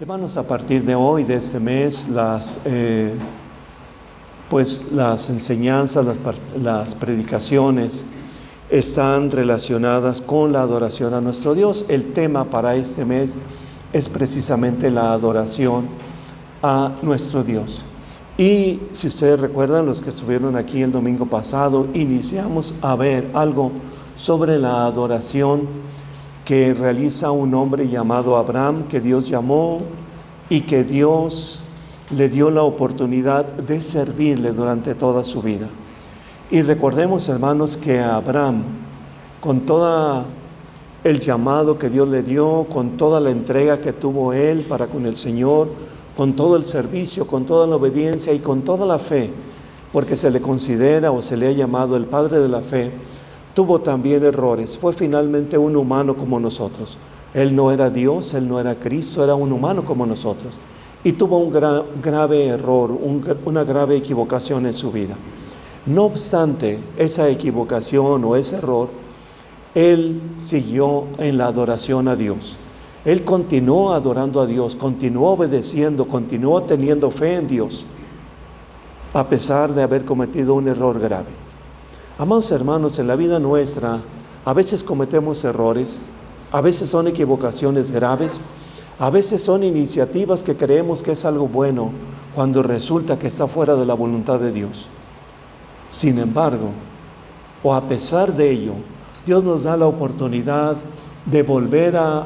Hermanos, a partir de hoy, de este mes, las enseñanzas, las predicaciones están relacionadas con la adoración a nuestro Dios. El tema para este mes es precisamente la adoración a nuestro Dios. Y si ustedes recuerdan, los que estuvieron aquí el domingo pasado, iniciamos a ver algo sobre la adoración que realiza un hombre llamado Abraham, que Dios llamó y que Dios le dio la oportunidad de servirle durante toda su vida. Y recordemos, hermanos, que Abraham, con todo el llamado que Dios le dio, con toda la entrega que tuvo él para con el Señor, con todo el servicio, con toda la obediencia y con toda la fe, porque se le considera o se le ha llamado el padre de la fe, tuvo también errores. Fue finalmente un humano como nosotros. Él no era Dios, él no era Cristo, era un humano como nosotros. Y tuvo un grave error, una grave equivocación en su vida. No obstante esa equivocación o ese error, él siguió en la adoración a Dios. Él continuó adorando a Dios, continuó obedeciendo, continuó teniendo fe en Dios, a pesar de haber cometido un error grave. Amados hermanos, en la vida nuestra, a veces cometemos errores, a veces son equivocaciones graves, a veces son iniciativas que creemos que es algo bueno, cuando resulta que está fuera de la voluntad de Dios. Sin embargo, o a pesar de ello, Dios nos da la oportunidad de volver a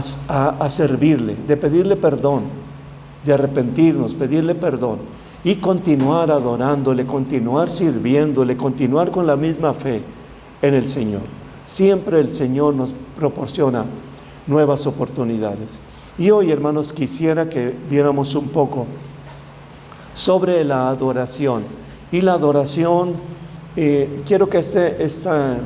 servirle, de pedirle perdón, de arrepentirnos, pedirle perdón y continuar adorándole, continuar sirviéndole, continuar con la misma fe en el Señor. Siempre el Señor nos proporciona nuevas oportunidades. Y hoy, hermanos, quisiera que viéramos un poco sobre la adoración. Y la adoración, quiero que esta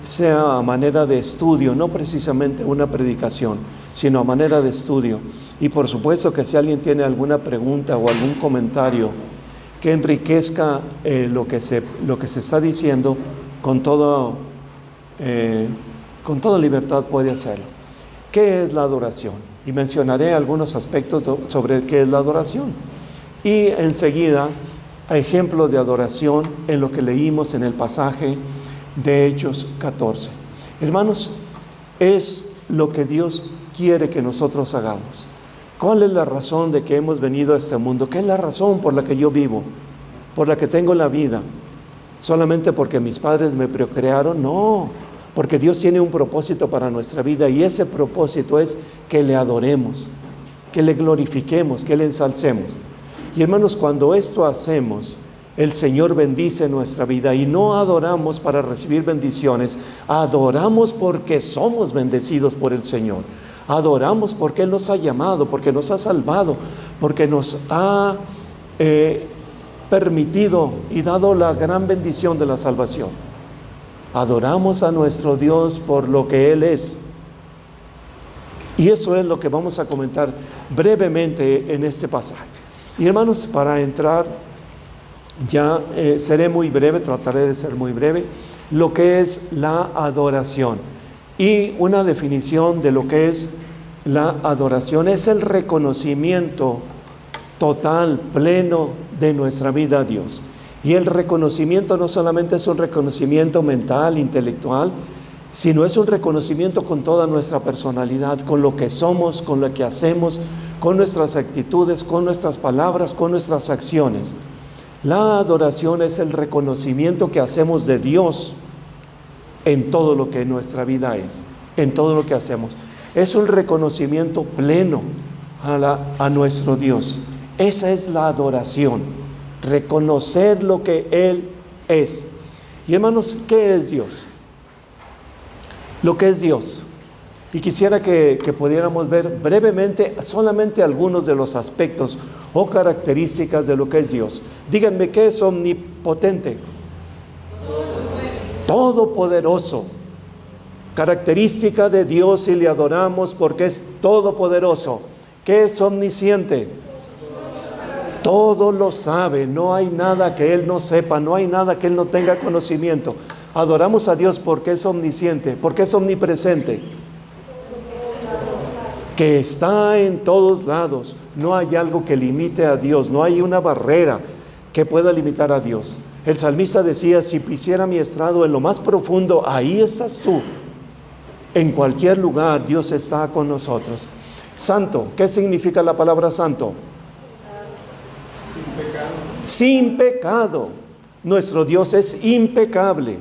sea a manera de estudio, no precisamente una predicación, sino a manera de estudio. Y por supuesto que si alguien tiene alguna pregunta o algún comentario que enriquezca lo que se está diciendo, con toda libertad puede hacerlo. ¿Qué es la adoración? Y mencionaré algunos aspectos sobre qué es la adoración. Y enseguida, ejemplos de adoración en lo que leímos en el pasaje de Hechos 14. Hermanos, es lo que Dios quiere que nosotros hagamos. ¿Cuál es la razón de que hemos venido a este mundo? ¿Qué es la razón por la que yo vivo? ¿Por la que tengo la vida? ¿Solamente porque mis padres me procrearon? No, porque Dios tiene un propósito para nuestra vida, y ese propósito es que le adoremos, que le glorifiquemos, que le ensalcemos. Y hermanos, cuando esto hacemos, el Señor bendice nuestra vida, y no adoramos para recibir bendiciones, adoramos porque somos bendecidos por el Señor. Adoramos porque Él nos ha llamado, porque nos ha salvado, porque nos ha permitido y dado la gran bendición de la salvación. Adoramos a nuestro Dios por lo que Él es. Y eso es lo que vamos a comentar brevemente en este pasaje. Y hermanos, para entrar, ya seré muy breve, trataré de ser muy breve, lo que es la adoración. Y una definición de lo que es la adoración es el reconocimiento total, pleno de nuestra vida a Dios. Y el reconocimiento no solamente es un reconocimiento mental, intelectual, sino es un reconocimiento con toda nuestra personalidad, con lo que somos, con lo que hacemos, con nuestras actitudes, con nuestras palabras, con nuestras acciones. La adoración es el reconocimiento que hacemos de Dios en todo lo que nuestra vida es, en todo lo que hacemos. Es un reconocimiento pleno a nuestro Dios. Esa es la adoración, reconocer lo que Él es. Y hermanos, ¿qué es Dios? Lo que es Dios. Y quisiera que pudiéramos ver brevemente solamente algunos de los aspectos o características de lo que es Dios. Díganme, ¿qué es omnipotente? Todopoderoso. Característica de Dios, y le adoramos porque es todopoderoso. ¿Qué es omnisciente? Todo lo sabe, no hay nada que Él no sepa, no hay nada que Él no tenga conocimiento. Adoramos a Dios porque es omnisciente, porque es omnipresente. que está en todos lados. No hay algo que limite a Dios, no hay una barrera que pueda limitar a Dios. El salmista decía, si pusiera mi estrado en lo más profundo, ahí estás tú. En cualquier lugar Dios está con nosotros. Santo, ¿qué significa la palabra santo? Sin pecado. Sin pecado. Nuestro Dios es impecable.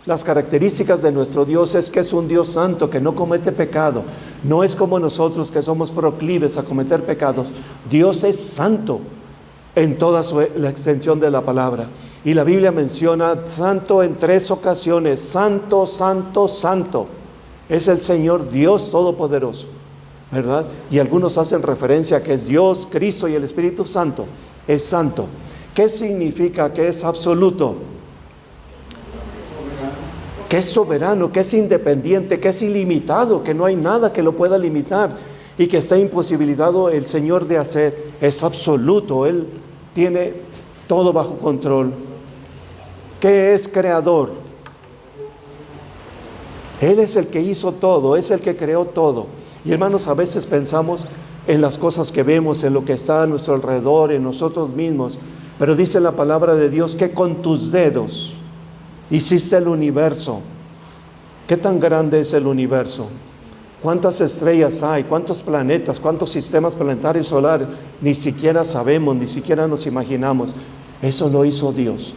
Las características de nuestro Dios es que es un Dios santo, que no comete pecado. No es como nosotros que somos proclives a cometer pecados. Dios es santo en toda la extensión de la palabra. Y la Biblia menciona santo en 3 ocasiones. Santo, santo, santo. Es el Señor Dios Todopoderoso, ¿verdad? Y algunos hacen referencia a que es Dios, Cristo y el Espíritu Santo. Es santo. ¿Qué significa que es absoluto? Que es soberano, que es independiente, que es ilimitado, que no hay nada que lo pueda limitar y que está imposibilitado el Señor de hacer. Es absoluto, Él tiene todo bajo control. ¿Qué es creador? Él es el que hizo todo, es el que creó todo. Y hermanos, a veces pensamos en las cosas que vemos, en lo que está a nuestro alrededor, en nosotros mismos, pero dice la palabra de Dios que con tus dedos hiciste el universo. ¿Qué tan grande es el universo? ¿Cuántas estrellas hay? ¿Cuántos planetas? ¿Cuántos sistemas planetarios solares? Ni siquiera sabemos, ni siquiera nos imaginamos. Eso lo hizo Dios.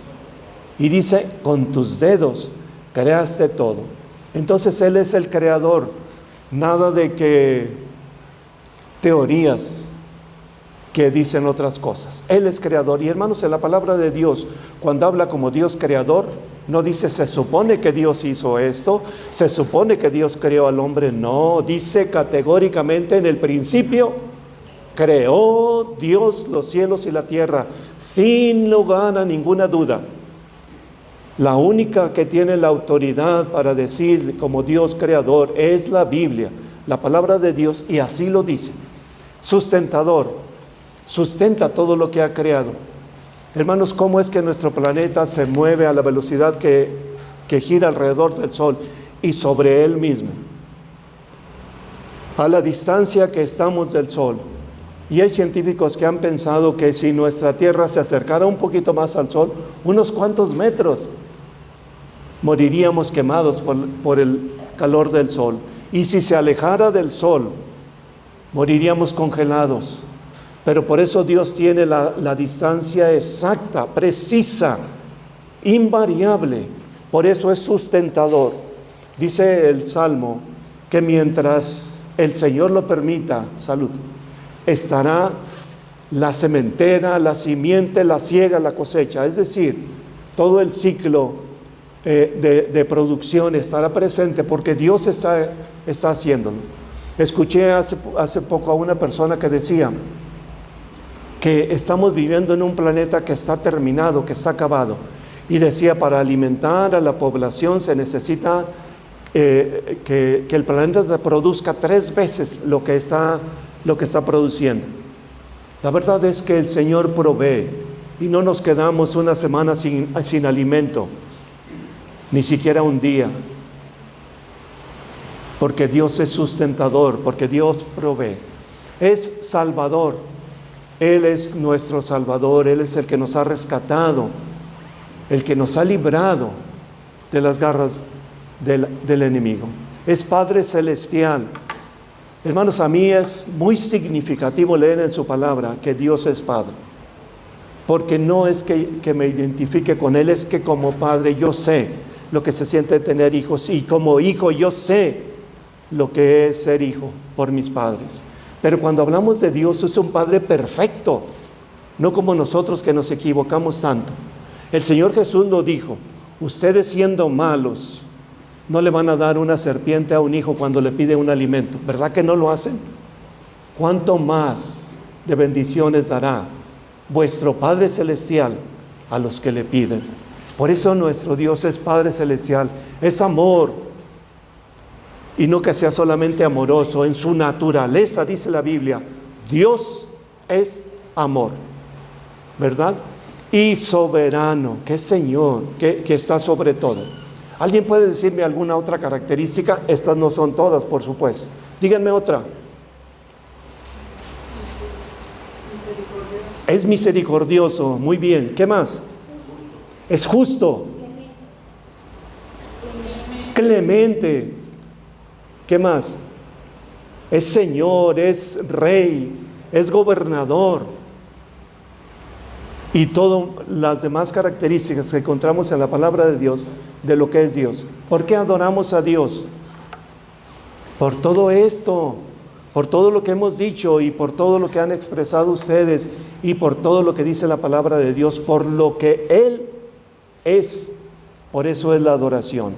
Y dice, con tus dedos creaste todo. Entonces Él es el creador. Nada de que teorías que dicen otras cosas. Él es creador. Y hermanos, en la palabra de Dios, cuando habla como Dios creador, no dice se supone que Dios hizo esto, se supone que Dios creó al hombre. No, dice categóricamente en el principio creó Dios los cielos y la tierra, sin lugar a ninguna duda. La única que tiene la autoridad para decir como Dios creador es la Biblia, la palabra de Dios, y así lo dice. Sustentador, sustenta todo lo que ha creado. Hermanos, ¿cómo es que nuestro planeta se mueve a la velocidad que gira alrededor del Sol y sobre él mismo? A la distancia que estamos del Sol. Y hay científicos que han pensado que si nuestra Tierra se acercara un poquito más al Sol, unos cuantos metros, moriríamos quemados por el calor del Sol. Y si se alejara del Sol, moriríamos congelados. Pero por eso Dios tiene la distancia exacta, precisa, invariable. Por eso es sustentador. Dice el Salmo que mientras el Señor lo permita, salud, estará la sementera, la simiente, la siega, la cosecha. Es decir, todo el ciclo de producción estará presente porque Dios está haciéndolo. Escuché hace poco a una persona que decía que estamos viviendo en un planeta que está terminado, que está acabado. Y decía, para alimentar a la población se necesita que el planeta produzca 3 veces lo que está produciendo. La verdad es que el Señor provee y no nos quedamos una semana sin alimento, ni siquiera un día. Porque Dios es sustentador, porque Dios provee. Es salvador. Él es nuestro Salvador, Él es el que nos ha rescatado, el que nos ha librado de las garras del enemigo. Es Padre Celestial. Hermanos, a mí es muy significativo leer en su palabra que Dios es Padre. Porque no es que me identifique con Él, es que como Padre yo sé lo que se siente tener hijos. Y como hijo yo sé lo que es ser hijo por mis padres. Pero cuando hablamos de Dios, es un Padre perfecto, no como nosotros que nos equivocamos tanto. El Señor Jesús lo dijo, ustedes siendo malos, no le van a dar una serpiente a un hijo cuando le pide un alimento. ¿Verdad que no lo hacen? ¿Cuánto más de bendiciones dará vuestro Padre Celestial a los que le piden? Por eso nuestro Dios es Padre Celestial, es amor. Y no que sea solamente amoroso, en su naturaleza, dice la Biblia, Dios es amor, ¿verdad? Y soberano, que es Señor, que está sobre todo. ¿Alguien puede decirme alguna otra característica? Estas no son todas, por supuesto. Díganme otra. Es misericordioso. Muy bien. ¿Qué más? Es justo. Clemente. ¿Qué más? Es Señor, es Rey, es Gobernador. Y todas las demás características que encontramos en la palabra de Dios, de lo que es Dios. ¿Por qué adoramos a Dios? Por todo esto, por todo lo que hemos dicho y por todo lo que han expresado ustedes y por todo lo que dice la palabra de Dios, por lo que Él es. Por eso es la adoración.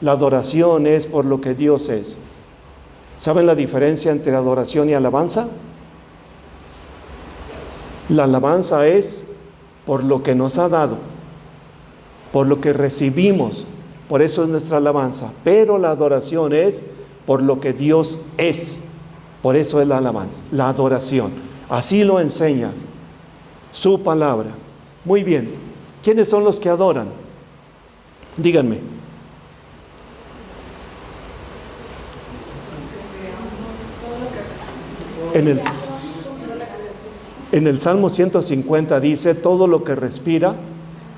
La adoración es por lo que Dios es. ¿Saben la diferencia entre adoración y alabanza? La alabanza es por lo que nos ha dado, por lo que recibimos, por eso es nuestra alabanza. Pero la adoración es por lo que Dios es, por eso es la alabanza, la adoración. Así lo enseña su palabra. Muy bien, ¿quiénes son los que adoran? Díganme. En el Salmo 150 dice: todo lo que respira,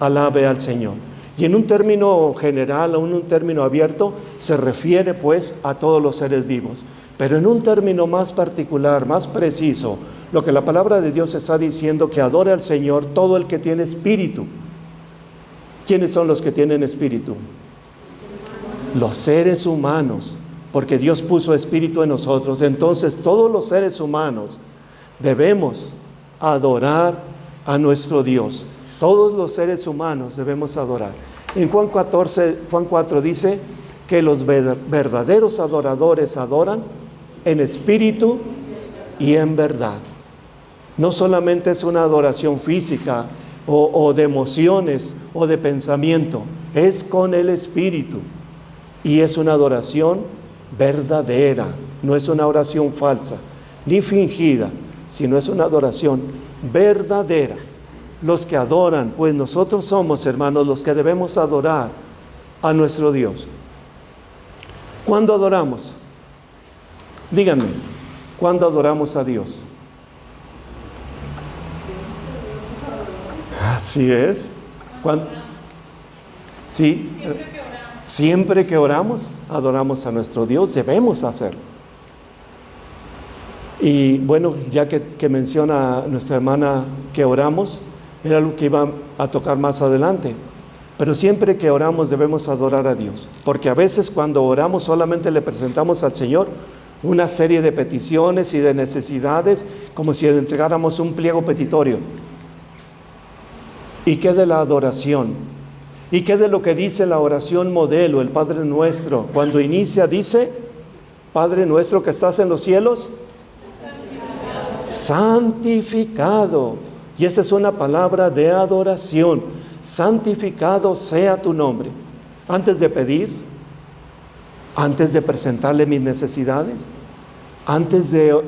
alabe al Señor. Y en un término general, o en un término abierto, se refiere pues a todos los seres vivos. Pero en un término más particular, más preciso, lo que la palabra de Dios está diciendo, que adore al Señor todo el que tiene espíritu. ¿Quiénes son los que tienen espíritu? Los seres humanos, porque Dios puso espíritu en nosotros. Entonces todos los seres humanos debemos adorar a nuestro Dios. Todos los seres humanos debemos adorar. En Juan 4 dice que los verdaderos adoradores adoran en espíritu y en verdad. No solamente es una adoración física o de emociones o de pensamiento, es con el espíritu. Y es una adoración verdadera, no es una oración falsa, ni fingida, sino es una adoración verdadera. Los que adoran, pues nosotros somos, hermanos, los que debemos adorar a nuestro Dios. ¿Cuándo adoramos? Díganme, ¿cuándo adoramos a Dios? Así es. ¿Cuándo? Sí. Siempre que oramos, adoramos a nuestro Dios, debemos hacerlo. Y bueno, ya que menciona nuestra hermana que oramos, era algo que iba a tocar más adelante. Pero siempre que oramos debemos adorar a Dios, porque a veces cuando oramos solamente le presentamos al Señor una serie de peticiones y de necesidades, como si le entregáramos un pliego petitorio. ¿Y qué de la adoración? ¿Y qué de lo que dice la oración modelo, el Padre Nuestro? Cuando inicia dice: Padre nuestro que estás en los cielos, santificado. Y esa es una palabra de adoración. Santificado sea tu nombre. Antes de pedir, antes de presentarle mis necesidades, antes de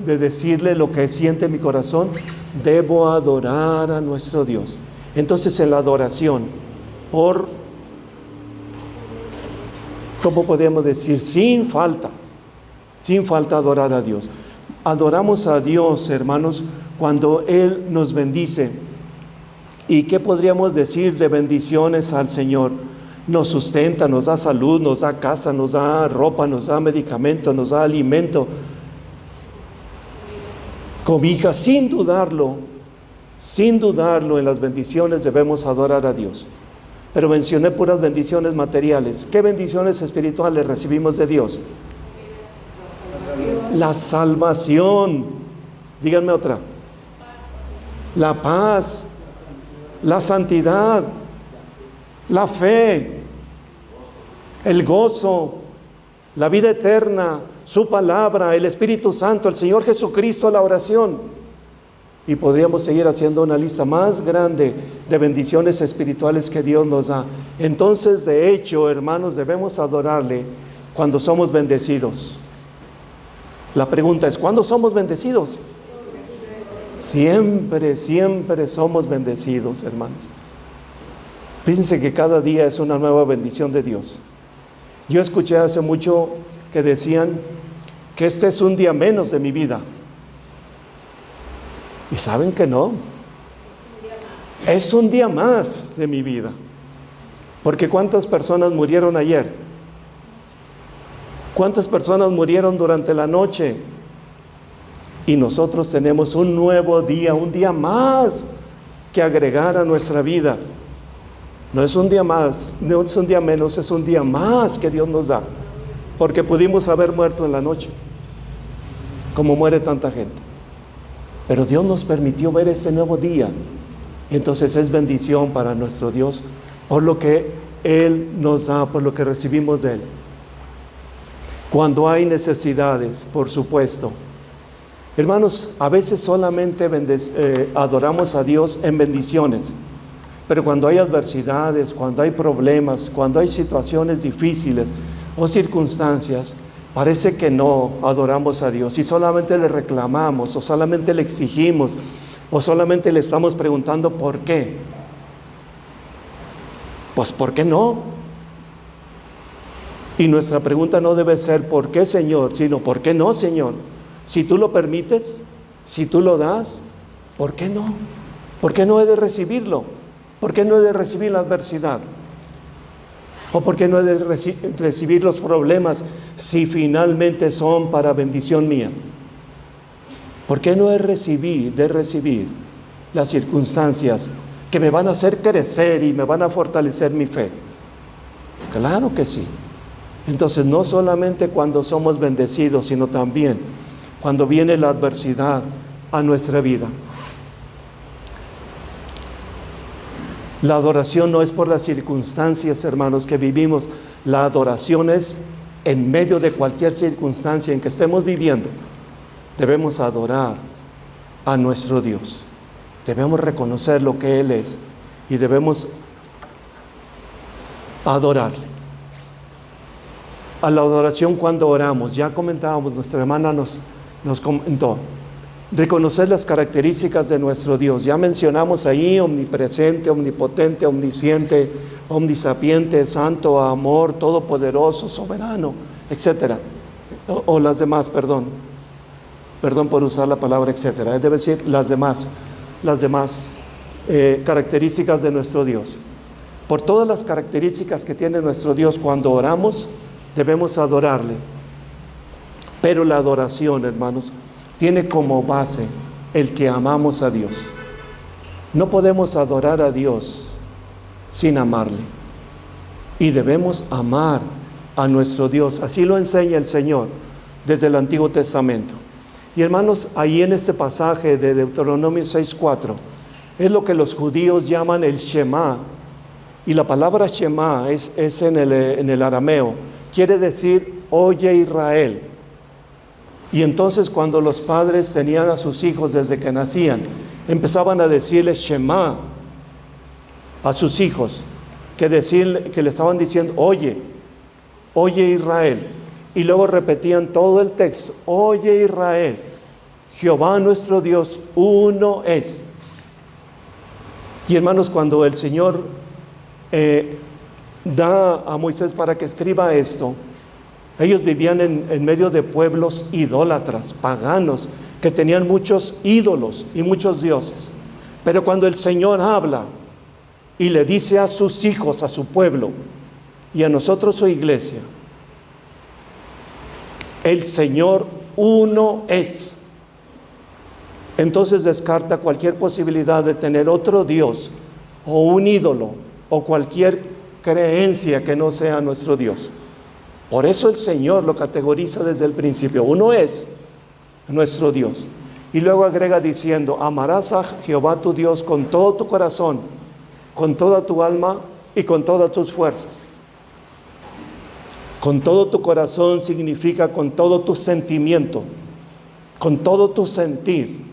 decirle lo que siente mi corazón, debo adorar a nuestro Dios. Entonces en la adoración, ¿cómo podemos decir? Sin falta adorar a Dios. Adoramos a Dios, hermanos, cuando Él nos bendice. ¿Y qué podríamos decir de bendiciones al Señor? Nos sustenta, nos da salud, nos da casa, nos da ropa, nos da medicamento, nos da alimento, cobija. Sin dudarlo, en las bendiciones debemos adorar a Dios. Pero mencioné puras bendiciones materiales. ¿Qué bendiciones espirituales recibimos de Dios? La salvación. Díganme otra. La paz, la santidad, la fe, el gozo, la vida eterna, su palabra, el Espíritu Santo, el Señor Jesucristo, la oración. Y podríamos seguir haciendo una lista más grande de bendiciones espirituales que Dios nos da. Entonces, de hecho, hermanos, debemos adorarle cuando somos bendecidos. La pregunta es: ¿cuándo somos bendecidos? Siempre somos bendecidos, hermanos. Fíjense que cada día es una nueva bendición de Dios. Yo escuché hace mucho que decían que este es un día menos de mi vida. Y saben que no. Es un día más de mi vida. Porque ¿cuántas personas murieron ayer? ¿Cuántas personas murieron durante la noche? Y nosotros tenemos un nuevo día, un día más que agregar a nuestra vida. No es un día más, no es un día menos, es un día más que Dios nos da. Porque pudimos haber muerto en la noche, como muere tanta gente. Pero Dios nos permitió ver este nuevo día. Entonces es bendición para nuestro Dios por lo que Él nos da, por lo que recibimos de Él. Cuando hay necesidades, por supuesto. Hermanos, a veces solamente adoramos a Dios en bendiciones. Pero cuando hay adversidades, cuando hay problemas, cuando hay situaciones difíciles o circunstancias, parece que no adoramos a Dios y solamente le reclamamos o solamente le exigimos o solamente le estamos preguntando ¿por qué? Pues ¿por qué no? Y nuestra pregunta no debe ser ¿por qué, Señor?, sino ¿por qué no, Señor? Si tú lo permites, si tú lo das, ¿por qué no? ¿Por qué no he de recibirlo? ¿Por qué no he de recibir la adversidad? ¿O por qué no he de recibir los problemas si finalmente son para bendición mía? ¿Por qué no he de recibir las circunstancias que me van a hacer crecer y me van a fortalecer mi fe? Claro que sí. Entonces no solamente cuando somos bendecidos, sino también cuando viene la adversidad a nuestra vida. La adoración no es por las circunstancias, hermanos, que vivimos. La adoración es en medio de cualquier circunstancia en que estemos viviendo. Debemos adorar a nuestro Dios. Debemos reconocer lo que Él es y debemos adorarle. A la adoración cuando oramos, ya comentábamos, nuestra hermana nos comentó, reconocer las características de nuestro Dios. Ya mencionamos ahí omnipresente, omnipotente, omnisciente, omnisapiente, santo, amor, todopoderoso, soberano, etc. O las demás, perdón por usar la palabra etcétera, debe decir las demás características de nuestro Dios. Por todas las características que tiene nuestro Dios, cuando oramos, debemos adorarle. Pero la adoración, hermanos, tiene como base el que amamos a Dios. No podemos adorar a Dios sin amarle. Y debemos amar a nuestro Dios. Así lo enseña el Señor desde el Antiguo Testamento. Y hermanos, ahí en este pasaje de Deuteronomio 6:4, es lo que los judíos llaman el Shema. Y la palabra Shema es en el arameo. Quiere decir, oye Israel. Y entonces cuando los padres tenían a sus hijos desde que nacían, empezaban a decirle Shema a sus hijos, que le estaban diciendo, oye Israel. Y luego repetían todo el texto, oye Israel, Jehová nuestro Dios, uno es. Y hermanos, cuando el Señor da a Moisés para que escriba esto, ellos vivían en medio de pueblos idólatras, paganos, que tenían muchos ídolos y muchos dioses. Pero cuando el Señor habla y le dice a sus hijos, a su pueblo y a nosotros su iglesia, el Señor uno es. Entonces descarta cualquier posibilidad de tener otro Dios o un ídolo o cualquier creencia que no sea nuestro Dios. Por eso el Señor lo categoriza desde el principio. Uno es nuestro Dios. Y luego agrega diciendo, amarás a Jehová tu Dios con todo tu corazón, con toda tu alma y con todas tus fuerzas. Con todo tu corazón significa con todo tu sentimiento, con todo tu sentir.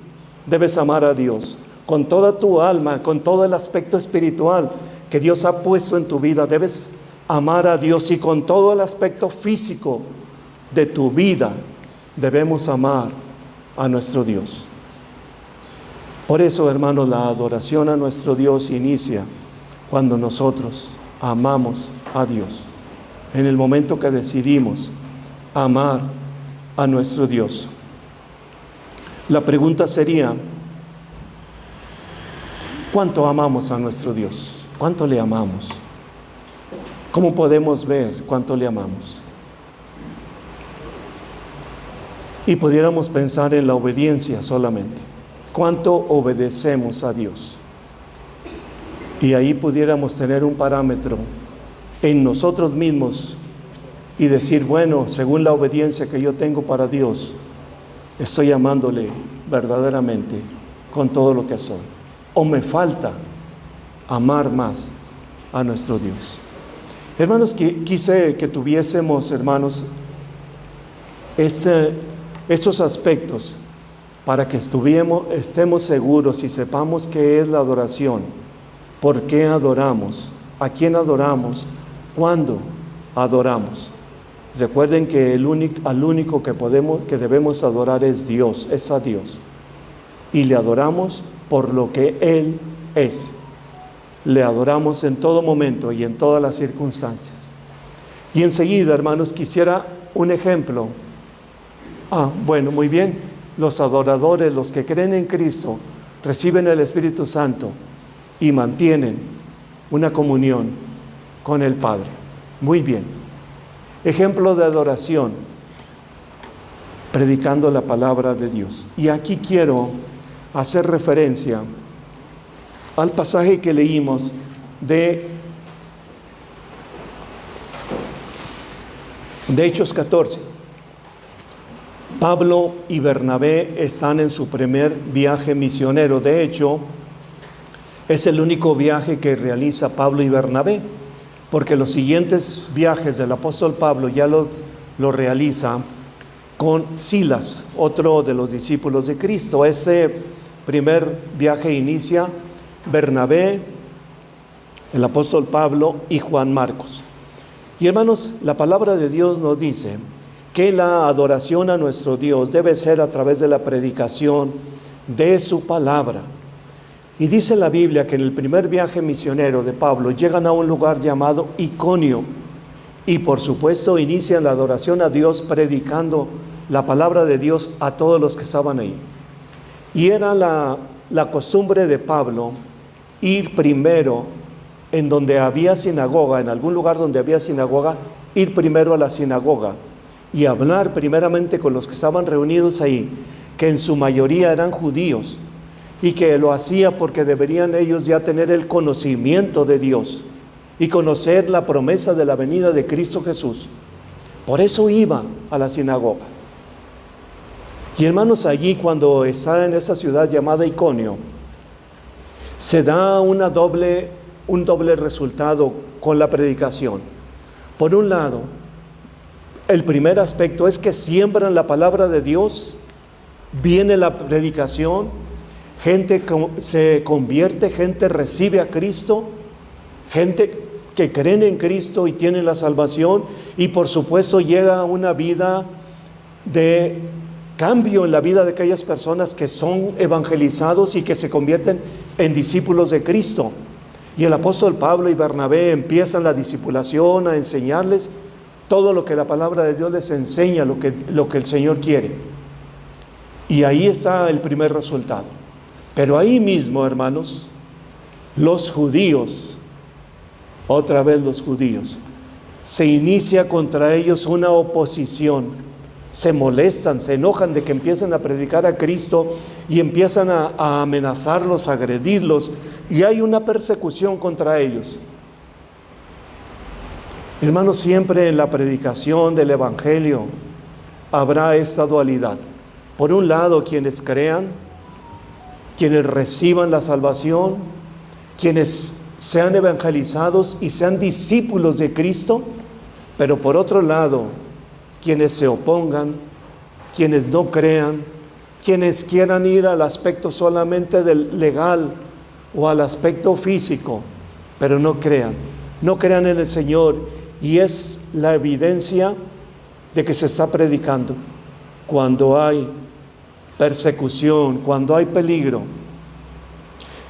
Debes amar a Dios. Con toda tu alma, con todo el aspecto espiritual que Dios ha puesto en tu vida, debes amar a Dios, y con todo el aspecto físico de tu vida debemos amar a nuestro Dios. Por eso, hermanos, la adoración a nuestro Dios inicia cuando nosotros amamos a Dios. En el momento que decidimos amar a nuestro Dios. La pregunta sería, ¿Cuánto amamos a nuestro Dios? ¿Cuánto le amamos? ¿Cómo podemos ver cuánto le amamos? Y pudiéramos pensar en la obediencia solamente. ¿Cuánto obedecemos a Dios? Y ahí pudiéramos tener un parámetro en nosotros mismos y decir, bueno, según la obediencia que yo tengo para Dios, estoy amándole verdaderamente con todo lo que soy. O me falta amar más a nuestro Dios. Hermanos, quise que tuviésemos, hermanos, estos aspectos para que estemos seguros y sepamos qué es la adoración, por qué adoramos, a quién adoramos, cuándo adoramos. Recuerden que al único que debemos adorar es Dios, es a Dios. Y le adoramos por lo que Él es. Le adoramos en todo momento y en todas las circunstancias. Y enseguida, hermanos, quisiera un ejemplo. Bueno, muy bien. Los adoradores, los que creen en Cristo, reciben el Espíritu Santo y mantienen una comunión con el Padre. Muy bien. Ejemplo de adoración, predicando la palabra de Dios. Y aquí quiero hacer referencia al pasaje que leímos de Hechos 14. Pablo y Bernabé están en su primer viaje misionero. De hecho, es el único viaje que realiza Pablo y Bernabé, porque los siguientes viajes del apóstol Pablo ya los realiza con Silas, otro de los discípulos de Cristo. Ese primer viaje inicia Bernabé, el apóstol Pablo y Juan Marcos. Y hermanos, la palabra de Dios nos dice que la adoración a nuestro Dios debe ser a través de la predicación de su palabra. Y dice la Biblia que en el primer viaje misionero de Pablo llegan a un lugar llamado Iconio y por supuesto inician la adoración a Dios predicando la palabra de Dios a todos los que estaban ahí. Y era la costumbre de Pablo ir primero en donde había sinagoga, en algún lugar donde había sinagoga, ir primero a la sinagoga y hablar primeramente con los que estaban reunidos ahí, que en su mayoría eran judíos, y que lo hacía porque deberían ellos ya tener el conocimiento de Dios y conocer la promesa de la venida de Cristo Jesús. Por eso iba a la sinagoga. Y hermanos, allí cuando está en esa ciudad llamada Iconio, se da un doble resultado con la predicación. Por un lado, el primer aspecto es que siembran la palabra de Dios, viene la predicación, gente se convierte, gente recibe a Cristo, gente que creen en Cristo y tienen la salvación, y por supuesto llega una vida de cambio en la vida de aquellas personas que son evangelizados y que se convierten en discípulos de Cristo. Y el apóstol Pablo y Bernabé empiezan la discipulación, a enseñarles todo lo que la palabra de Dios les enseña, lo que el Señor quiere. Y ahí está el primer resultado. Pero ahí mismo, hermanos, los judíos, otra vez los judíos, se inicia contra ellos una oposición. Se molestan, se enojan de que empiecen a predicar a Cristo y empiezan a amenazarlos, a agredirlos, y hay una persecución contra ellos. Hermanos, siempre en la predicación del Evangelio habrá esta dualidad. Por un lado, quienes crean, quienes reciban la salvación, quienes sean evangelizados y sean discípulos de Cristo, pero por otro lado, quienes se opongan, quienes no crean, quienes quieran ir al aspecto solamente del legal o al aspecto físico, pero no crean en el Señor. Y es la evidencia de que se está predicando cuando hay persecución, cuando hay peligro.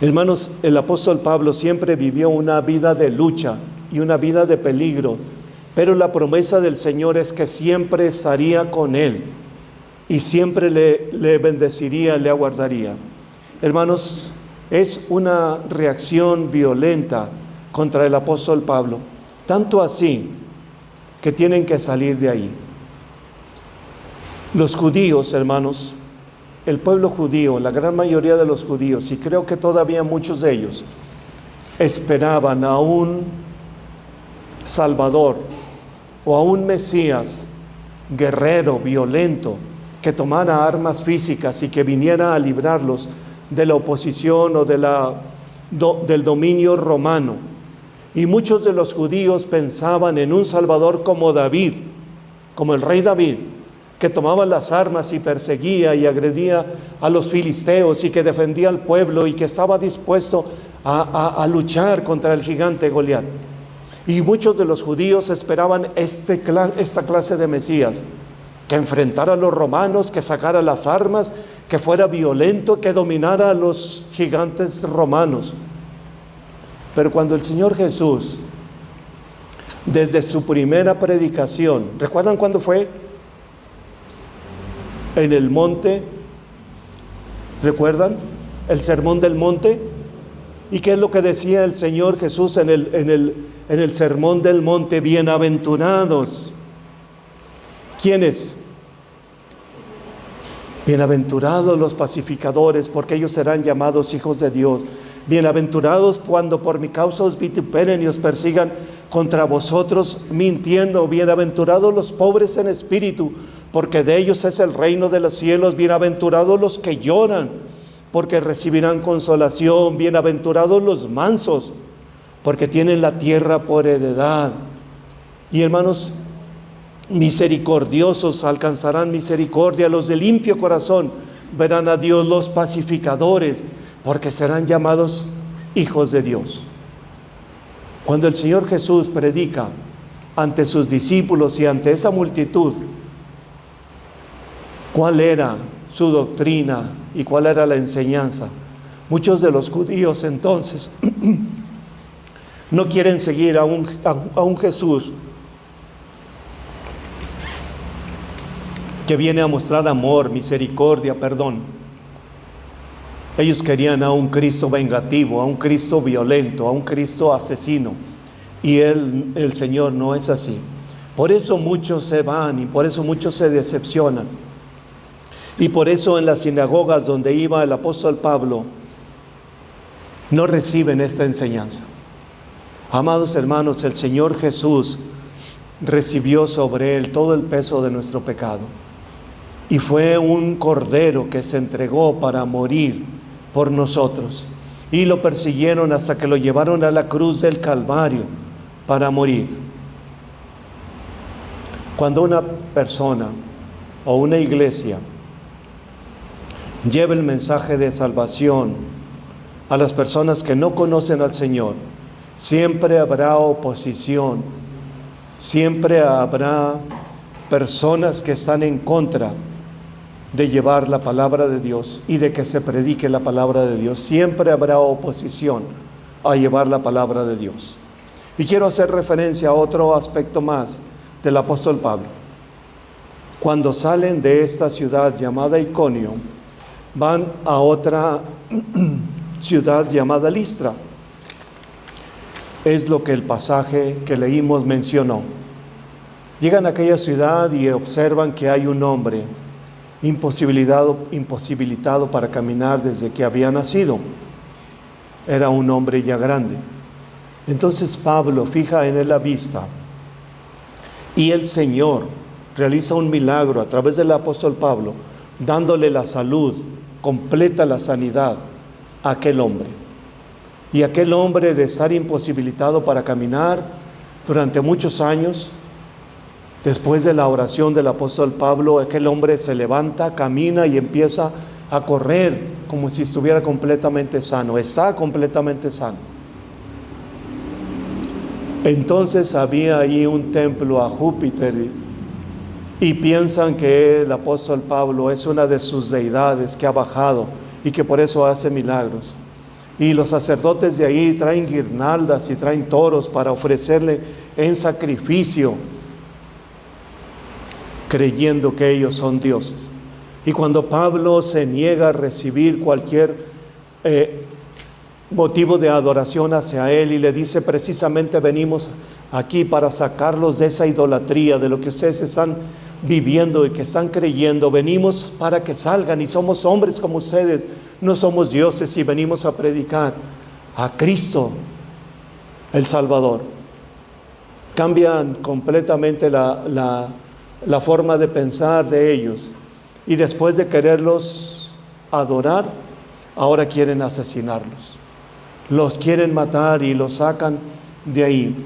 Hermanos, el apóstol Pablo siempre vivió una vida de lucha y una vida de peligro, pero la promesa del Señor es que siempre estaría con él y siempre le bendeciría, le aguardaría. Hermanos, es una reacción violenta contra el apóstol Pablo, tanto así que tienen que salir de ahí. Los judíos, hermanos, el pueblo judío, la gran mayoría de los judíos, y creo que todavía muchos de ellos, esperaban a un Salvador o a un Mesías guerrero, violento, que tomara armas físicas y que viniera a librarlos de la oposición o del dominio romano. Y muchos de los judíos pensaban en un Salvador como David, como el rey David, que tomaba las armas y perseguía y agredía a los filisteos y que defendía al pueblo y que estaba dispuesto a luchar contra el gigante Goliat. Y muchos de los judíos esperaban esta clase de Mesías, que enfrentara a los romanos, que sacara las armas, que fuera violento, que dominara a los gigantes romanos. Pero cuando el Señor Jesús, desde su primera predicación, ¿recuerdan cuándo fue? En el monte, ¿recuerdan? El sermón del monte. ¿Y qué es lo que decía el Señor Jesús en el sermón del monte? Bienaventurados. ¿Quiénes? Bienaventurados los pacificadores, porque ellos serán llamados hijos de Dios. Bienaventurados cuando por mi causa os vituperen y os persigan contra vosotros mintiendo. Bienaventurados los pobres en espíritu, porque de ellos es el reino de los cielos. Bienaventurados los que lloran, porque recibirán consolación. Bienaventurados los mansos, porque tienen la tierra por heredad. Y hermanos, misericordiosos alcanzarán misericordia. Los de limpio corazón verán a Dios. Los pacificadores, porque serán llamados hijos de Dios. Cuando el Señor Jesús predica ante sus discípulos y ante esa multitud, ¿cuál era su doctrina y cuál era la enseñanza? Muchos de los judíos entonces no quieren seguir a un Jesús que viene a mostrar amor, misericordia, perdón. Ellos querían a un Cristo vengativo, a un Cristo violento, a un Cristo asesino. Y el Señor no es así. Por eso muchos se van y por eso muchos se decepcionan. Y por eso en las sinagogas donde iba el apóstol Pablo, no reciben esta enseñanza. Amados hermanos, el Señor Jesús recibió sobre él todo el peso de nuestro pecado. Y fue un cordero que se entregó para morir por nosotros. Y lo persiguieron hasta que lo llevaron a la cruz del Calvario para morir. Cuando una persona o una iglesia lleva el mensaje de salvación a las personas que no conocen al Señor, siempre habrá oposición, siempre habrá personas que están en contra de llevar la palabra de Dios y de que se predique la palabra de Dios. Siempre habrá oposición a llevar la palabra de Dios. Y quiero hacer referencia a otro aspecto más del apóstol Pablo. Cuando salen de esta ciudad llamada Iconio, van a otra ciudad llamada Listra. Es lo que el pasaje que leímos mencionó. Llegan a aquella ciudad y observan que hay un hombre imposibilitado para caminar desde que había nacido. Era un hombre ya grande. Entonces Pablo fija en él la vista y el Señor realiza un milagro a través del apóstol Pablo, dándole la salud, completa la sanidad a aquel hombre. Y aquel hombre, de estar imposibilitado para caminar durante muchos años, después de la oración del apóstol Pablo, aquel hombre se levanta, camina y empieza a correr como si estuviera completamente sano. Está completamente sano. Entonces había allí un templo a Júpiter y piensan que el apóstol Pablo es una de sus deidades que ha bajado y que por eso hace milagros. Y los sacerdotes de ahí traen guirnaldas y traen toros para ofrecerle en sacrificio, creyendo que ellos son dioses. Y cuando Pablo se niega a recibir cualquier motivo de adoración hacia Él, y le dice: precisamente venimos aquí para sacarlos de esa idolatría, de lo que ustedes están viviendo y que están creyendo. Venimos para que salgan, y somos hombres como ustedes, no somos dioses, y venimos a predicar a Cristo, el Salvador. Cambian completamente la forma de pensar de ellos, y después de quererlos adorar, ahora quieren asesinarlos. Los quieren matar y los sacan de ahí.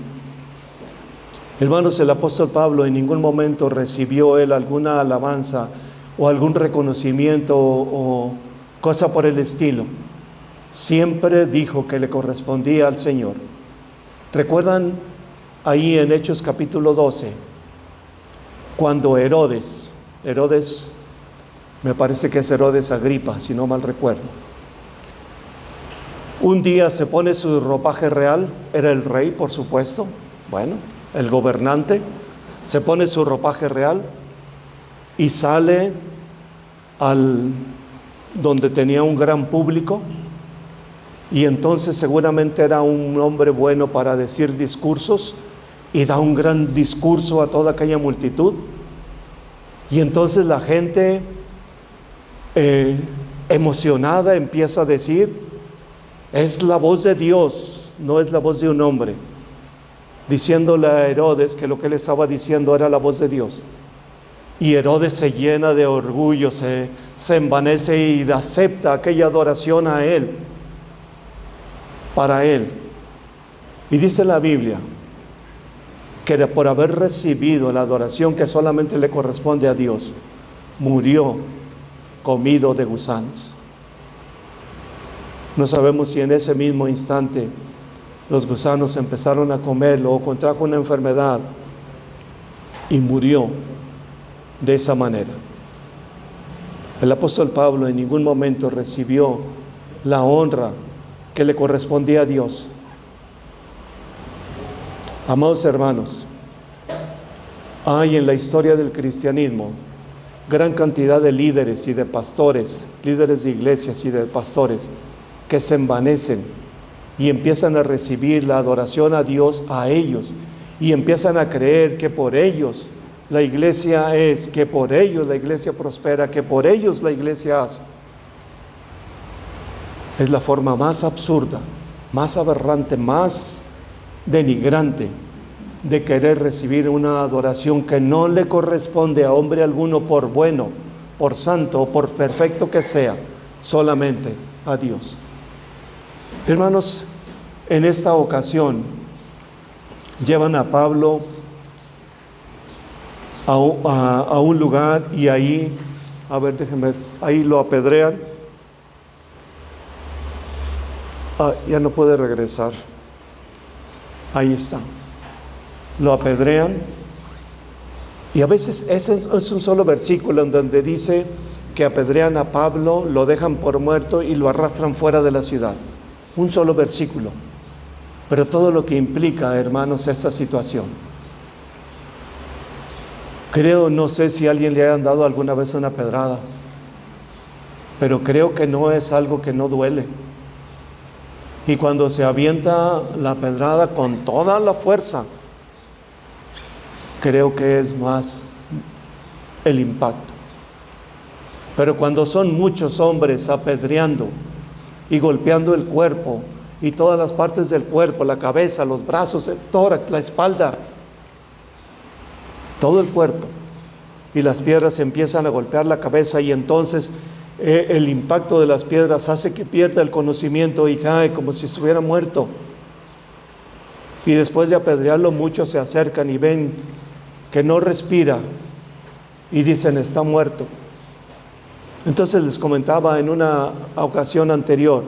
Hermanos, el apóstol Pablo en ningún momento recibió él alguna alabanza o algún reconocimiento o cosa por el estilo. Siempre dijo que le correspondía al Señor. ¿Recuerdan ahí en Hechos capítulo 12? Cuando Herodes, me parece que es Herodes Agripa, si no mal recuerdo, un día se pone su ropaje real, era el rey, por supuesto, bueno, el gobernante, se pone su ropaje real y sale donde tenía un gran público, y entonces seguramente era un hombre bueno para decir discursos, y da un gran discurso a toda aquella multitud, y entonces la gente emocionada empieza a decir: es la voz de Dios, no es la voz de un hombre, diciéndole a Herodes que lo que él estaba diciendo era la voz de Dios. Y Herodes se llena de orgullo, se envanece y acepta aquella adoración a él, para él. Y dice la Biblia que por haber recibido la adoración que solamente le corresponde a Dios, murió comido de gusanos. No sabemos si en ese mismo instante los gusanos empezaron a comerlo o contrajo una enfermedad y murió de esa manera. El apóstol Pablo en ningún momento recibió la honra que le correspondía a Dios. Amados hermanos, hay en la historia del cristianismo gran cantidad de líderes y de pastores, líderes de iglesias y de pastores, que se envanecen y empiezan a recibir la adoración a Dios a ellos, y empiezan a creer que por ellos la iglesia es, que por ellos la iglesia prospera, que por ellos la iglesia hace. Es la forma más absurda, más aberrante, más denigrante de querer recibir una adoración que no le corresponde a hombre alguno, por bueno, por santo o por perfecto que sea, solamente a Dios. Hermanos, en esta ocasión llevan a Pablo a un lugar, y ahí, a ver, déjenme ver, ahí lo apedrean. Ya no puede regresar. Ahí está. Lo apedrean, y a veces ese es un solo versículo en donde dice que apedrean a Pablo, lo dejan por muerto y lo arrastran fuera de la ciudad. Un solo versículo, pero todo lo que implica, hermanos, esta situación. No sé si a alguien le hayan dado alguna vez una pedrada, pero creo que no es algo que no duele. Y cuando se avienta la pedrada con toda la fuerza, creo que es más el impacto. Pero cuando son muchos hombres apedreando y golpeando el cuerpo y todas las partes del cuerpo, la cabeza, los brazos, el tórax, la espalda, todo el cuerpo, y las piedras empiezan a golpear la cabeza, y entonces el impacto de las piedras hace que pierda el conocimiento y cae como si estuviera muerto. Y después de apedrearlo, muchos se acercan y ven que no respira y dicen: está muerto. Entonces les comentaba en una ocasión anterior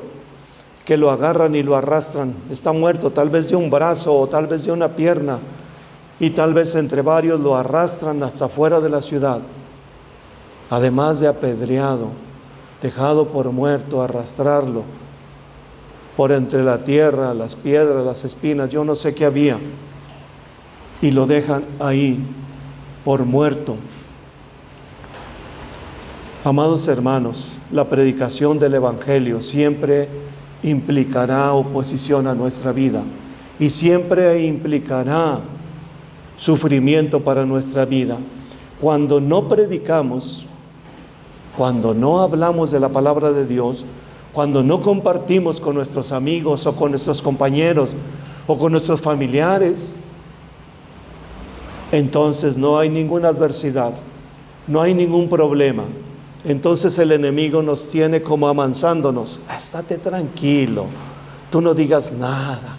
que lo agarran y lo arrastran. Está muerto, tal vez de un brazo o tal vez de una pierna, y tal vez entre varios lo arrastran hasta fuera de la ciudad. Además de apedreado, dejado por muerto, arrastrarlo por entre la tierra, las piedras, las espinas, yo no sé qué había, y lo dejan ahí por muerto. Amados hermanos, la predicación del Evangelio siempre implicará oposición a nuestra vida y siempre implicará sufrimiento para nuestra vida. Cuando no predicamos, cuando no hablamos de la palabra de Dios, cuando no compartimos con nuestros amigos o con nuestros compañeros o con nuestros familiares, entonces no hay ninguna adversidad, no hay ningún problema. Entonces el enemigo nos tiene como amansándonos. Estate tranquilo, tú no digas nada.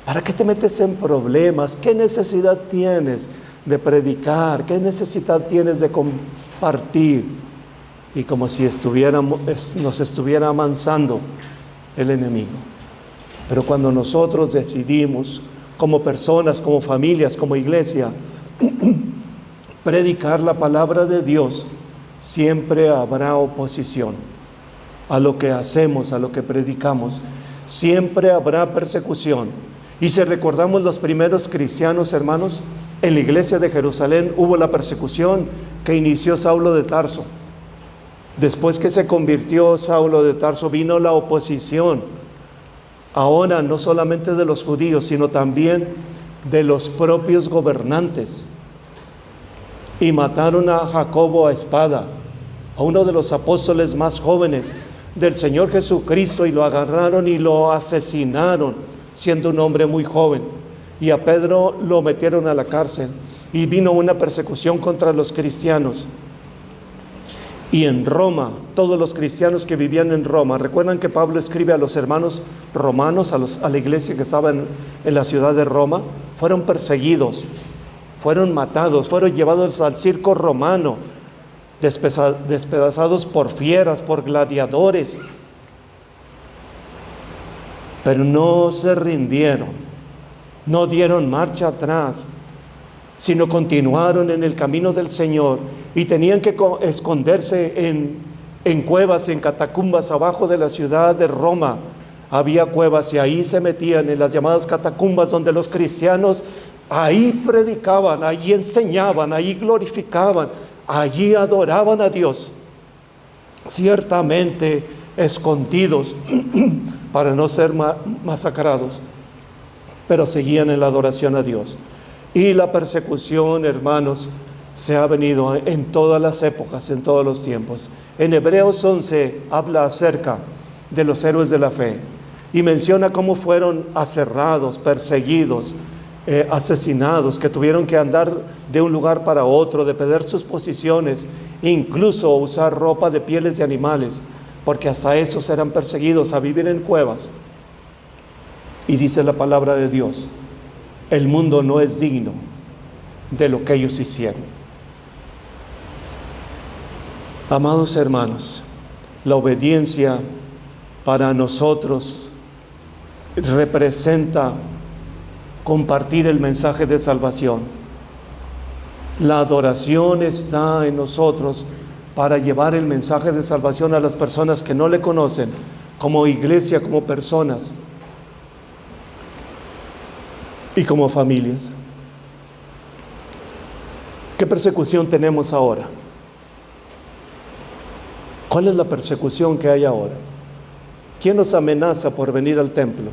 ¿Para qué te metes en problemas? ¿Qué necesidad tienes de predicar? ¿Qué necesidad tienes de compartir? Y como si nos estuviera amansando el enemigo. Pero cuando nosotros decidimos, como personas, como familias, como iglesia, predicar la palabra de Dios, siempre habrá oposición a lo que hacemos, a lo que predicamos. Siempre habrá persecución. Y si recordamos los primeros cristianos, hermanos, en la iglesia de Jerusalén hubo la persecución que inició Saulo de Tarso. Después que se convirtió Saulo de Tarso, vino la oposición. Ahora no solamente de los judíos, sino también de los propios gobernantes. Y mataron a Jacobo a espada, a uno de los apóstoles más jóvenes del Señor Jesucristo, y lo agarraron y lo asesinaron, siendo un hombre muy joven. Y a Pedro lo metieron a la cárcel, y vino una persecución contra los cristianos. Y en Roma, todos los cristianos que vivían en Roma, recuerdan que Pablo escribe a los hermanos romanos, a la iglesia que estaba en la ciudad de Roma, fueron perseguidos, fueron matados, fueron llevados al circo romano, despedazados por fieras, por gladiadores. Pero no se rindieron, no dieron marcha atrás, sino continuaron en el camino del Señor, y tenían que esconderse en cuevas, en catacumbas abajo de la ciudad de Roma. Había cuevas y ahí se metían en las llamadas catacumbas, donde los cristianos ahí predicaban, ahí enseñaban, ahí glorificaban, allí adoraban a Dios, ciertamente escondidos para no ser masacrados, pero seguían en la adoración a Dios. Y la persecución, hermanos, se ha venido en todas las épocas, en todos los tiempos. En Hebreos 11 habla acerca de los héroes de la fe y menciona cómo fueron aserrados, perseguidos, asesinados, que tuvieron que andar de un lugar para otro, de perder sus posiciones, incluso usar ropa de pieles de animales, porque hasta esos eran perseguidos, a vivir en cuevas. Y dice la palabra de Dios: el mundo no es digno de lo que ellos hicieron. Amados hermanos, la obediencia para nosotros representa compartir el mensaje de salvación. La adoración está en nosotros para llevar el mensaje de salvación a las personas que no le conocen, como iglesia, como personas y como familias. ¿Qué persecución tenemos ahora? ¿Cuál es la persecución que hay ahora? ¿Quién nos amenaza por venir al templo?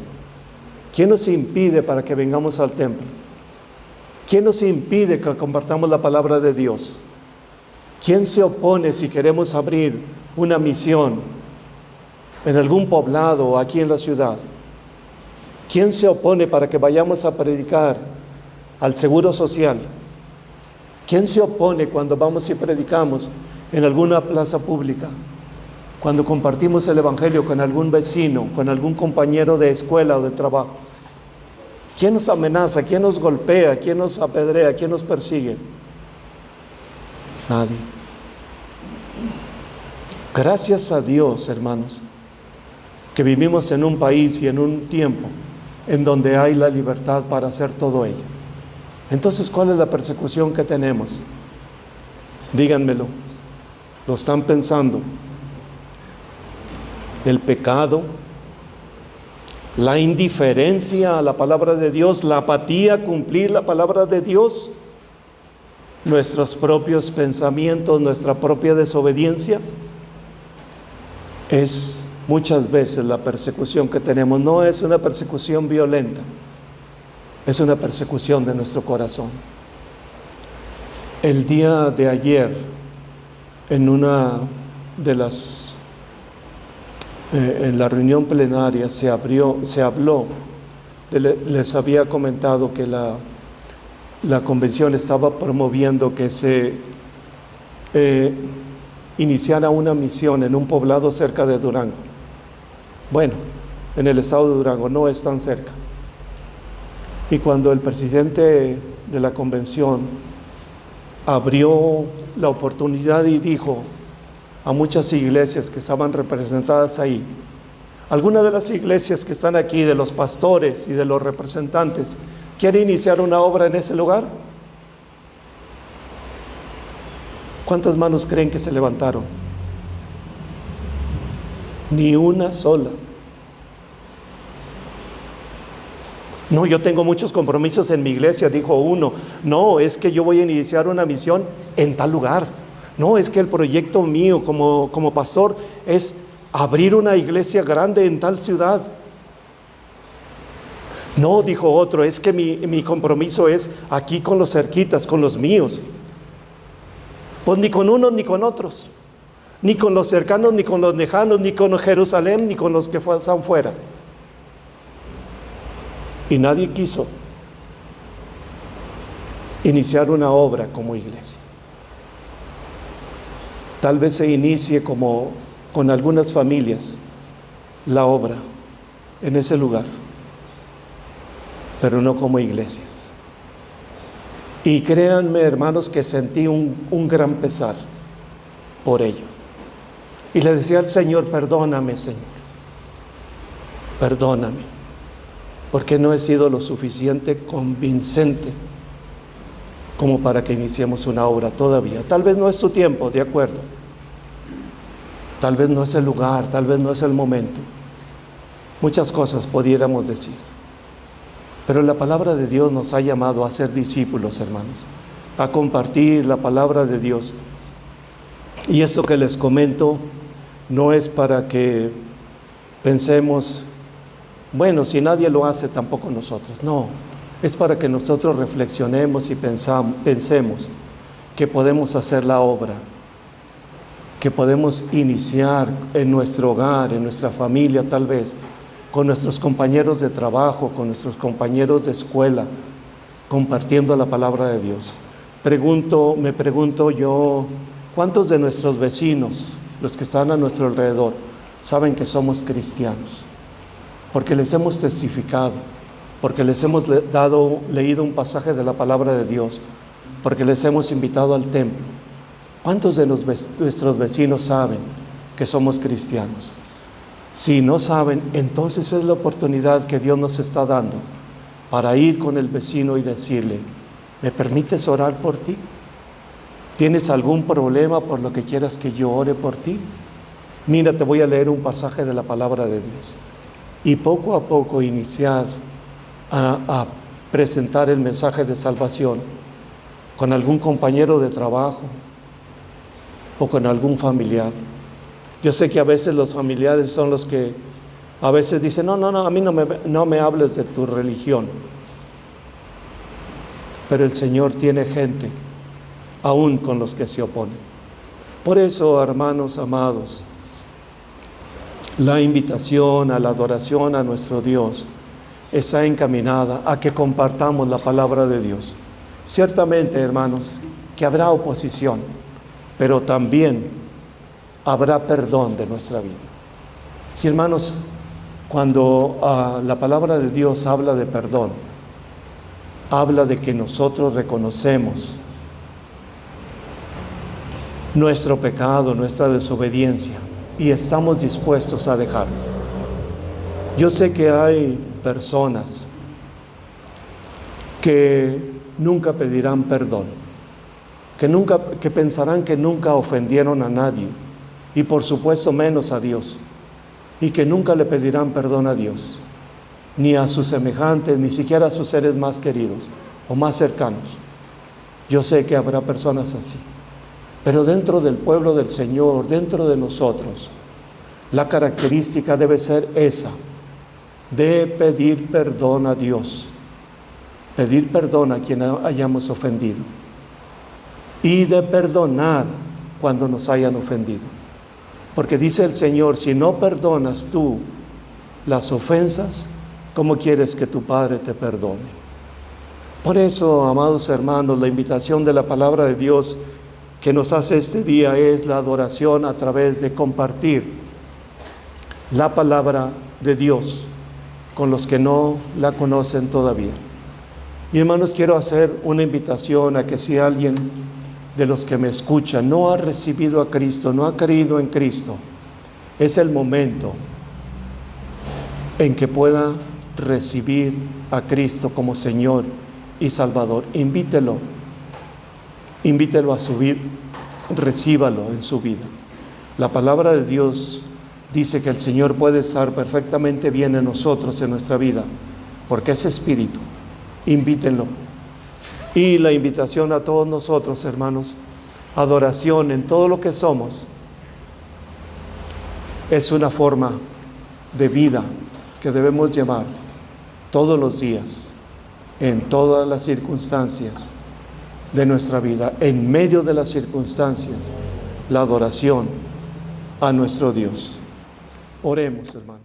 ¿Quién nos impide para que vengamos al templo? ¿Quién nos impide que compartamos la palabra de Dios? ¿Quién se opone si queremos abrir una misión en algún poblado o aquí en la ciudad? ¿Quién se opone para que vayamos a predicar al Seguro Social? ¿Quién se opone cuando vamos y predicamos en alguna plaza pública? Cuando compartimos el Evangelio con algún vecino, con algún compañero de escuela o de trabajo. ¿Quién nos amenaza? ¿Quién nos golpea? ¿Quién nos apedrea? ¿Quién nos persigue? Nadie. Gracias a Dios, hermanos, que vivimos en un país y en un tiempo en donde hay la libertad para hacer todo ello. Entonces, ¿cuál es la persecución que tenemos? Díganmelo. ¿Lo están pensando? El pecado, la indiferencia a la palabra de Dios, la apatía a cumplir la palabra de Dios, nuestros propios pensamientos, nuestra propia desobediencia. Es muchas veces la persecución que tenemos no es una persecución violenta, es una persecución de nuestro corazón. El día de ayer, en una de las en la reunión plenaria se habló, les había comentado que la convención estaba promoviendo que se iniciara una misión en un poblado cerca de Durango. Bueno, en el estado de Durango, no es tan cerca. Y cuando el presidente de la convención abrió la oportunidad y dijo a muchas iglesias que estaban representadas ahí, algunas de las iglesias que están aquí, de los pastores y de los representantes, ¿quiere iniciar una obra en ese lugar? ¿Cuántas manos creen que se levantaron? Ni una sola. No, yo tengo muchos compromisos en mi iglesia, dijo uno. No, es que yo voy a iniciar una misión en tal lugar. No, es que el proyecto mío como pastor es abrir una iglesia grande en tal ciudad. No, dijo otro, es que mi compromiso es aquí con los cerquitas, con los míos. Pues ni con unos ni con otros, ni con los cercanos, ni con los lejanos, ni con Jerusalén, ni con los que están fuera. Y nadie quiso iniciar una obra como iglesia. Tal vez se inicie como con algunas familias la obra en ese lugar, pero no como iglesias. Y créanme, hermanos, que sentí un gran pesar por ello. Y le decía al Señor, perdóname, Señor, perdóname, porque no he sido lo suficiente convincente como para que iniciemos una obra todavía. Tal vez no es tu tiempo, de acuerdo. Tal vez no es el lugar, tal vez no es el momento. Muchas cosas pudiéramos decir. Pero la palabra de Dios nos ha llamado a ser discípulos, hermanos, a compartir la palabra de Dios. Y esto que les comento no es para que pensemos, bueno, si nadie lo hace, tampoco nosotros. No, es para que nosotros reflexionemos y pensemos que podemos hacer la obra, que podemos iniciar en nuestro hogar, en nuestra familia tal vez, con nuestros compañeros de trabajo, con nuestros compañeros de escuela, compartiendo la palabra de Dios. Me pregunto yo, ¿cuántos de nuestros vecinos, los que están a nuestro alrededor, saben que somos cristianos? Porque les hemos testificado, porque les hemos leído un pasaje de la palabra de Dios, porque les hemos invitado al templo. ¿Cuántos de nuestros vecinos saben que somos cristianos? Si no saben, entonces es la oportunidad que Dios nos está dando para ir con el vecino y decirle, ¿me permites orar por ti? ¿Tienes algún problema por lo que quieras que yo ore por ti? Mira, te voy a leer un pasaje de la palabra de Dios. Y poco a poco iniciar a presentar el mensaje de salvación con algún compañero de trabajo o con algún familiar. Yo sé que a veces los familiares son los que a veces dicen, no, a mí no me hables de tu religión. Pero el Señor tiene gente, aún con los que se oponen. Por eso, hermanos amados, la invitación a la adoración a nuestro Dios está encaminada a que compartamos la palabra de Dios. Ciertamente, hermanos, que habrá oposición, pero también habrá perdón de nuestra vida. Y hermanos, cuando la palabra de Dios habla de perdón, habla de que nosotros reconocemos nuestro pecado, nuestra desobediencia, y estamos dispuestos a dejarlo. Yo sé que hay personas que nunca pedirán perdón, que pensarán que nunca ofendieron a nadie, y por supuesto menos a Dios, y que nunca le pedirán perdón a Dios, ni a sus semejantes, ni siquiera a sus seres más queridos o más cercanos. Yo sé que habrá personas así, pero dentro del pueblo del Señor, dentro de nosotros, La característica debe ser esa, de pedir perdón a Dios, pedir perdón a quien hayamos ofendido y de perdonar cuando nos hayan ofendido. Porque dice el Señor, si no perdonas tú las ofensas, ¿cómo quieres que tu Padre te perdone? Por eso, amados hermanos, la invitación de la palabra de Dios que nos hace este día es la adoración a través de compartir la palabra de Dios con los que no la conocen todavía. Y hermanos, quiero hacer una invitación a que si alguien de los que me escuchan no ha recibido a Cristo, no ha creído en Cristo, es el momento en que pueda recibir a Cristo como Señor y Salvador. Invítelo a subir, recíbalo en su vida. La palabra de Dios dice que el Señor puede estar perfectamente bien en nosotros, en nuestra vida, porque es Espíritu. Invítenlo. Y la invitación a todos nosotros, hermanos, adoración en todo lo que somos, es una forma de vida que debemos llevar todos los días, en todas las circunstancias de nuestra vida, en medio de las circunstancias, la adoración a nuestro Dios. Oremos, hermanos.